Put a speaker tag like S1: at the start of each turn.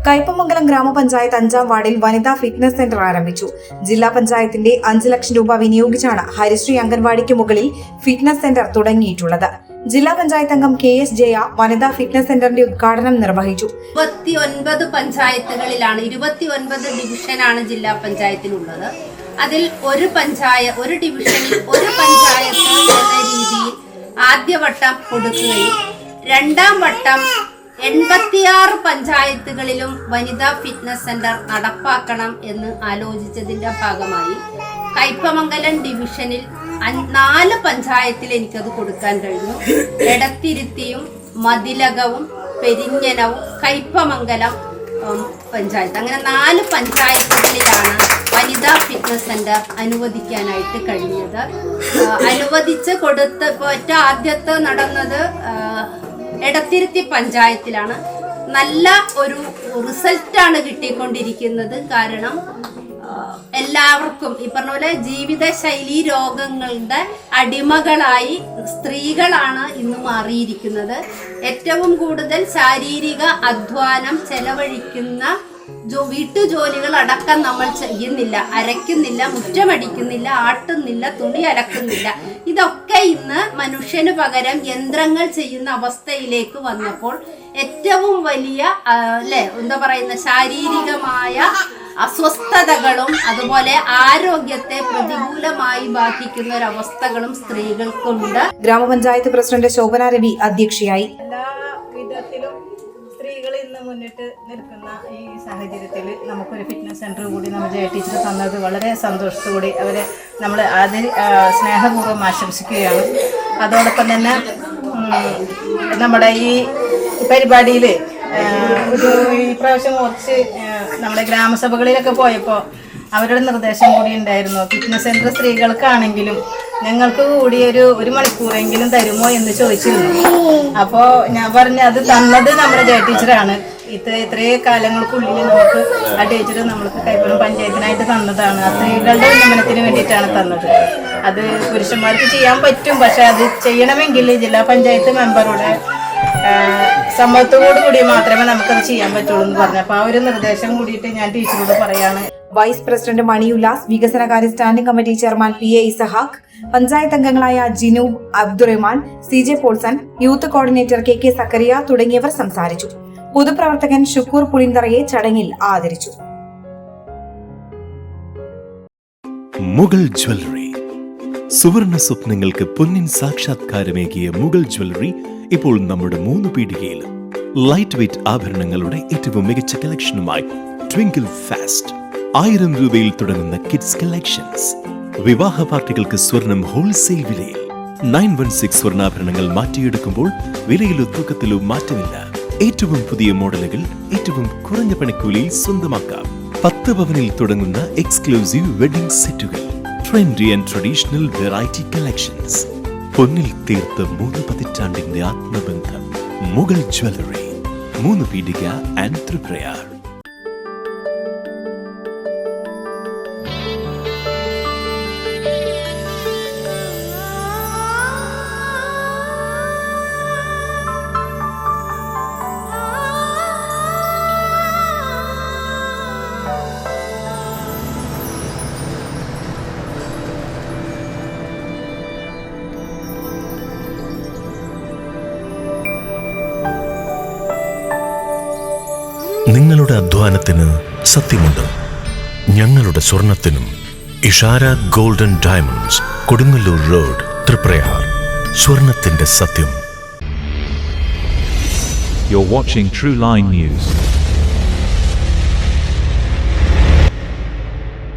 S1: കയ്പമംഗലം ഗ്രാമപഞ്ചായത്ത് 5-ാം വാർഡിൽ വനിതാ ഫിറ്റ്നസ് സെന്റർ ആരംഭിച്ചു. ജില്ലാ പഞ്ചായത്തിന്റെ 5 ലക്ഷം രൂപ വിനിയോഗിച്ചാണ് ഹരിശ്രീ അംഗൻവാടിക്ക് മുകളിൽ ഫിറ്റ്നസ് സെന്റർ തുടങ്ങിയിട്ടുള്ളത്. ജില്ലാ പഞ്ചായത്ത് അംഗം KS ജയ വനിതാ ഫിറ്റ്നസ് സെന്ററിന്റെ ഉദ്ഘാടനം നിർവഹിച്ചു.
S2: 29 പഞ്ചായത്തുകളിലാണ് 29 ഡിവിഷനാണ് ജില്ലാ പഞ്ചായത്തിലുള്ളത്. അതിൽ ഒരു ഡിവിഷനിൽ ഒരു പഞ്ചായത്ത് എന്ന രീതിയിൽ ആദ്യവട്ടം കൊടുക്കുകയും രണ്ടാം വട്ടം 86 പഞ്ചായത്തുകളിലും വനിതാ ഫിറ്റ്നസ് സെന്റർ നടപ്പാക്കണം എന്ന് ആലോചിച്ചതിന്റെ ഭാഗമായി കയ്പമംഗലം ഡിവിഷനിൽ 4 പഞ്ചായത്തിൽ എനിക്കത് കൊടുക്കാൻ കഴിഞ്ഞു. എടത്തിരുത്തിയും മതിലകവും പെരിഞ്ഞനവും കയ്പമംഗലം പഞ്ചായത്ത്, അങ്ങനെ 4 പഞ്ചായത്തുകളിലാണ് വനിതാ ഫിറ്റ്നസ് സെന്റർ അനുവദിക്കാനായിട്ട് കഴിഞ്ഞത്. അനുവദിച്ച് കൊടുത്ത് ആദ്യത്തെ നടന്നത് എടത്തിരുത്തി പഞ്ചായത്തിലാണ്. നല്ല ഒരു റിസൾട്ടാണ് കിട്ടിക്കൊണ്ടിരിക്കുന്നത്. കാരണം എല്ലാവർക്കും ഈ പറഞ്ഞ പോലെ ജീവിതശൈലി രോഗങ്ങളുടെ അടിമകളായി സ്ത്രീകളാണ് ഇന്ന് മാറിയിരിക്കുന്നത്. ഏറ്റവും കൂടുതൽ ശാരീരിക അധ്വാനം ചെലവഴിക്കുന്ന വീട്ടുജോലികൾ അടക്കം നമ്മൾ ചെയ്യുന്നില്ല, അരയ്ക്കുന്നില്ല, മുറ്റമടിക്കുന്നില്ല, ആട്ടുന്നില്ല, തുണി അലക്കുന്നില്ല. ഇതൊക്കെ ഇന്ന് മനുഷ്യന് പകരം യന്ത്രങ്ങൾ ചെയ്യുന്ന അവസ്ഥയിലേക്ക് വന്നപ്പോൾ ഏറ്റവും വലിയ ശാരീരികമായ അസ്വസ്ഥതകളും അതുപോലെ ആരോഗ്യത്തെ പ്രതികൂലമായി ബാധിക്കുന്ന ഒരവസ്ഥകളും സ്ത്രീകൾക്കുണ്ട്.
S1: ഗ്രാമപഞ്ചായത്ത് പ്രസിഡന്റ് ശോഭന രവി അധ്യക്ഷയായി.
S3: എല്ലാ വിധത്തിലും സ്ത്രീകൾ ഇന്ന് മുന്നിട്ട് നിൽക്കുന്ന ഈ സാഹചര്യത്തിൽ നമുക്കൊരു ഫിറ്റ്നസ് സെന്റർ കൂടി നമ്മൾ ജയ ടീച്ചർ തന്നത് വളരെ സന്തോഷത്തോടെ അവരെ നമ്മൾ സ്നേഹപൂർവ്വം ആശംസിക്കുകയാണ്. അതോടൊപ്പം തന്നെ നമ്മുടെ ഈ പരിപാടിയിൽ ഈ പ്രാവശ്യം കുറച്ച് നമ്മുടെ ഗ്രാമസഭകളിലൊക്കെ പോയപ്പോൾ അവരുടെ നിർദ്ദേശം കൂടി ഉണ്ടായിരുന്നു. ഫിറ്റ്നസ് സെന്റർ സ്ത്രീകൾക്കാണെങ്കിലും ഞങ്ങൾക്ക് കൂടി ഒരു മണിക്കൂറെങ്കിലും തരുമോ എന്ന് ചോദിച്ചിരുന്നു. അപ്പോൾ ഞാൻ പറഞ്ഞു അത് തന്നത് നമ്മുടെ ജയ ടീച്ചറാണ്. ഇത്രയും കാലങ്ങൾക്കുള്ളിൽ നമുക്ക് ആ ടീച്ചർ നമ്മൾക്ക് കൈപ്പുറം പഞ്ചായത്തിനായിട്ട് തന്നതാണ്. ആ സ്ത്രീകളുടെ ഉന്നമനത്തിന് വേണ്ടിയിട്ടാണ് തന്നത്. അത് പുരുഷന്മാർക്ക് ചെയ്യാൻ പറ്റും, പക്ഷെ അത് ചെയ്യണമെങ്കിൽ ജില്ലാ പഞ്ചായത്ത് മെമ്പറുടെ സമ്മതത്തോടു കൂടി മാത്രമേ നമുക്കത് ചെയ്യാൻ പറ്റുള്ളൂ എന്ന് പറഞ്ഞു. അപ്പൊ ആ ഒരു നിർദ്ദേശം കൂടിയിട്ട് ഞാൻ ടീച്ചറോട് പറയാണ്.
S1: വൈസ് പ്രസിഡന്റ് മണി ഉല്ലാസ്, വികസനകാര്യ standing committee chairman PA Ishaq, panchayat അംഗങ്ങളായ Jinoob, Abdurahman, CJ Paulson, youth coordinator KK Zacharia തുടങ്ങിയവർ സംസാരിച്ചു. പൊതുപ്രവർത്തകൻ ഷുക്കൂർ പുളിന്തറയെ ചടങ്ങിൽ ആദരിച്ചു.
S4: മുഗൾ ജ്വല്ലറി, സുവർണ സ്വപ്നങ്ങൾക്ക് പൊന്നിൻ സാക്ഷാത്കാരമേകിയ മുഗൾ ജ്വല്ലറി ഇപ്പോൾ നമ്മുടെ 3 പീടികയിലും. ലൈറ്റ് വെയ്റ്റ് ആഭരണങ്ങളുടെ ഏറ്റവും മികച്ച കളക്ഷനുമായി ട്വിങ്കിൾ ഫാസ്റ്റ്. 1000 രൂപയിൽ തുടങ്ങുന്ന കിഡ്സ് കളക്ഷൻസ്. വിവാഹ പാർട്ടികൾക്ക് സ്വർണം ഹോൾസെയിൽ വിലയിൽ. 916 സ്വർണ്ണാഭരണങ്ങൾ മാറ്റിയെടുക്കുമ്പോൾ വിലയിലോ തൂക്കത്തിലോ മാറ്റമില്ല. ഏറ്റവും പുതിയ മോഡലുകൾ ഏറ്റവും കുറഞ്ഞ പണിക്കൂലിയിൽ സ്വന്തമാക്കാം. 10 പവനിൽ തുടങ്ങുന്ന എക്സ്ക്ലൂസീവ് വെഡിംഗ് സെറ്റുകൾ. Trendy and traditional variety collections. പൊന്നിൽ തീർത്ത 3 പതിറ്റാണ്ടിന്റെ ആത്മബന്ധം. മുഗൾ ജ്വല്ലറി, 3 പീടിക ആൻഡ് ത്രിപ്രയാർ. നിങ്ങളുടെ അധ്വാനത്തിന് സത്യമുണ്ട്. ഞങ്ങളുടെ സ്വർണത്തിനും. Ishara golden diamonds, Kodungallur road, Triprayar. സ്വർണത്തിന്റെ സത്യം.
S5: You're watching True Line News.